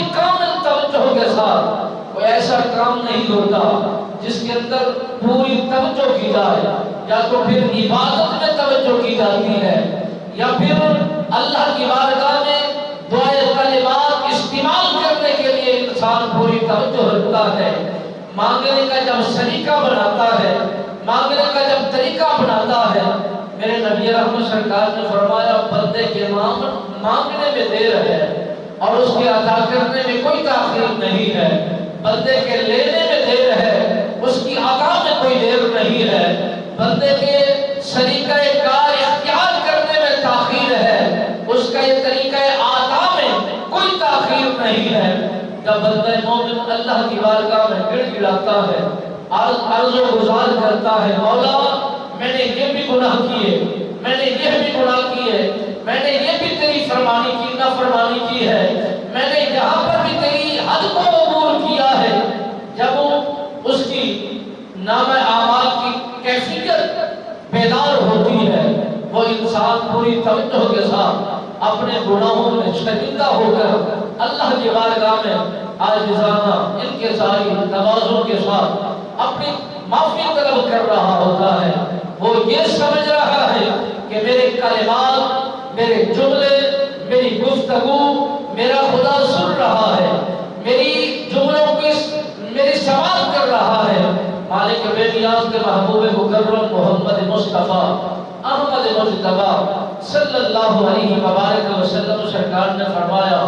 پوری کامل توجہ کے ساتھ، کوئی ایسا کام نہیں ہوتا جس کے اندر پوری توجہ کی جائے، یا تو پھر عبادت میں توجہ کی جاتی ہے، یا پھر اللہ کی بارگاہ میں دعائے کلمات استعمال کرنے کے لیے انسان پوری توجہ رکھتا ہے۔ مانگنے کا جب سلیقہ بناتا ہے، مانگنے کا جب طریقہ بناتا ہے، میرے نبی رحمت سرکار نے فرمایا بندے کے مانگنے میں دیر ہے اور اس کے عطا کرنے میں کوئی تاخیر نہیں ہے، بندے کے لینے میں دیر ہے، اس کی عطا میں کوئی دیر نہیں ہے، بندے کے سلیقہ کار اختیار کرنے میں تاخیر ہے، اس کا یہ طریقہ عطا میں کوئی تاخیر نہیں ہے۔ جب بندہ مومن اللہ کی بارگاہ میں گڑ گڑاتا ہے، عرض و گزار کرتا ہے، مولا میں نے یہ بھی گناہ کیے، میں نے یہ بھی گناہ کیے، میں نے یہ بھی تیری فرمانی کی نافرمانی کی ہے، میں نے یہاں پر بھی تیری حد کو عبور کیا ہے، جب اس کی نام اعمال کی کیفیت بیدار ہوتی ہے، وہ انسان پوری توجہ کے ساتھ اپنے گناہوں میں شرمندہ ہو کر اللہ کی بارگاہ میں عاجزانہ انکساری تواضع کے ساتھ اپنی معافی طلب کر رہا ہوتا ہے۔ وہ یہ سمجھ رہا ہے کہ میرے کلمات، میرے جملے، میری گفتگو میرا خدا سن رہا ہے، میری جملوں کی میری سماعت کر رہا ہے۔ مالک بے نیاز کے محبوب مکرم محمد مصطفیٰ احمد مجتبیٰ صلی اللہ علیہ وبارک وسلم سرکار نے فرمایا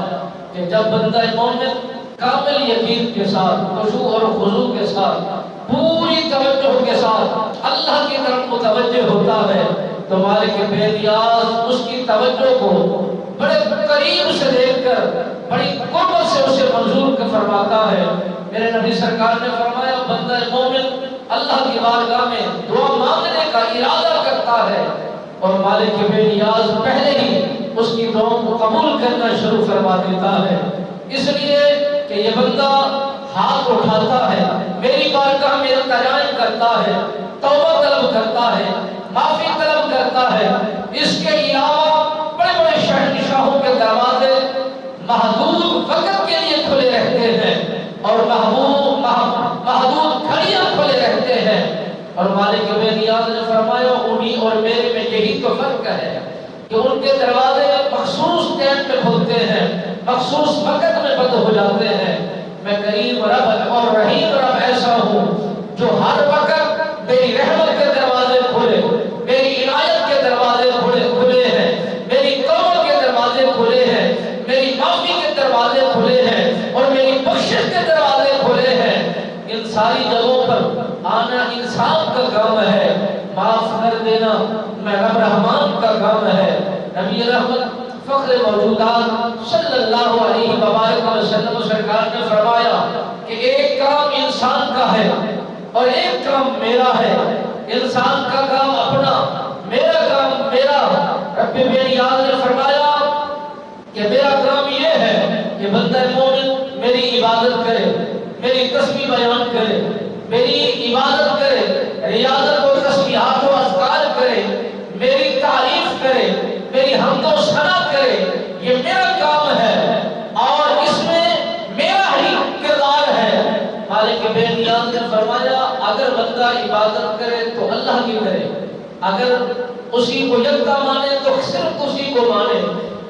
کہ جب بندہ مومن کامل یقین کے ساتھ، خشوع اور خضوع کے ساتھ، پوری توجہ کے ساتھ اللہ کی طرف متوجہ ہوتا ہے تو مالک بے نیاز اس کی توجہ کو بڑے قریب سے دیکھ کر بڑی قربت سے اسے منظور فرماتا ہے۔ میرے نبی سرکار نے فرمایا بندہ مومن اللہ کی بارگاہ میں دعا مانگنے کا ارادہ کرتا ہے اور مالک بے نیاز پہلے ہی اس کی دعا کو قبول کرنا شروع فرما دیتا ہے، اس لیے کہ یہ بندہ ہاتھ اٹھاتا ہے، میری بارگاہ میں التجا کرتا ہے، توبہ طلب کرتا ہے، معافی طلب کرتا ہے۔ اس کے علاوہ بڑے بڑے شہنشاہوں کے دروازے محدود وقت کے لیے کھلے رہتے ہیں اور محدود گھڑیاں کھلے رہتے ہیں، اور مالک بے نیاز نے فرمایا انہی اور میرے میں یہی تو فرق ہے کہ ان کے دروازے مخصوص ٹائم پہ کھلتے ہیں، مخصوص وقت میں بند ہو جاتے ہیں۔ میں کریم رب اور رحیم رب ایسا ہوں جو ہر وقت میری رحمت کے دروازے کھلے، میری عنایت کے دروازے کھلے ہیں، میری توبہ کے دروازے کھلے ہیں، میری معافی کے دروازے کھلے ہیں اور میری بخشش کے دروازے کھلے ہیں۔ ان ساری جگہوں پر آنا انسان کا کام ہے، معاف کر دینا میں رب رحمان کا کام ہے۔ نبی رحمت فخر موجودات صلی اللہ علیہ وبارک وسلم سرکار نے فرمایا کہ ایک کام انسان کا ہے اور ایک کام میرا ہے۔ انسان کا کام اپنا، میرا کام میرا۔ رب بے نیاز نے فرمایا کہ میرا کام یہ ہے کہ بندہ مومن میری عبادت کرے، میری تسبیح بیان کرے، میری عبادت کرے، ریاضت و تسبیحات و اذکار کرے، میری تعریف کرے، میری حمد و ثنا کرے، یہ میرا کام ہے اور اس میں میرا ہی کردار ہے۔ مالک بے نیاز نے فرمایا اگر بندہ عبادت کرے تو اللہ کی کرے، اگر اسی کو یکتا مانے تو صرف اسی کو مانے،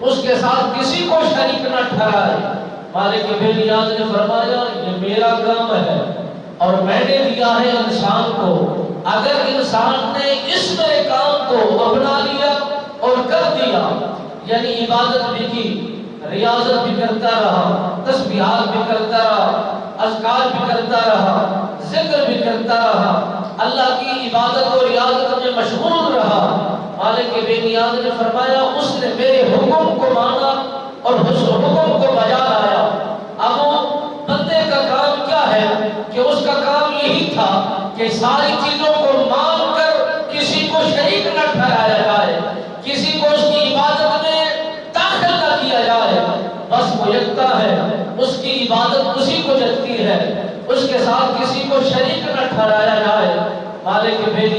اس کے ساتھ کسی کو شریک نہ ٹھہرائے۔ مالک بے نیاز نے فرمایا یہ میرا کام ہے اور میں نے دیا ہے انسان کو، اگر انسان نے اس میرے کام کو اپنا لیا اور کر دیا، یعنی عبادت بھی کی، ریاضت بھی کرتا رہا، تسبیحات بھی کرتا رہا، اذکار بھی کرتا رہا، ذکر بھی کرتا رہا، اللہ کی عبادت اور ریاضت میں مشغول رہا، مالک بے نیاز نے فرمایا اس نے میرے حکم کو مانا اور اس حکم کو بجا لایا۔ اب بندے کا کام کیا ہے کہ اس کا کام یہی تھا کہ ساری چیزوں کو مان کر کسی کو شریک نہ ٹھہرایا جائے، کسی کو اس کی عبادت میں داخل نہ کیا جائے، بس وہ یکتا ہے، اس کی عبادت اسی کو جگتی ہے، اس کے ساتھ کسی کو شریک نہ ٹھہرایا جائے۔ مالک بے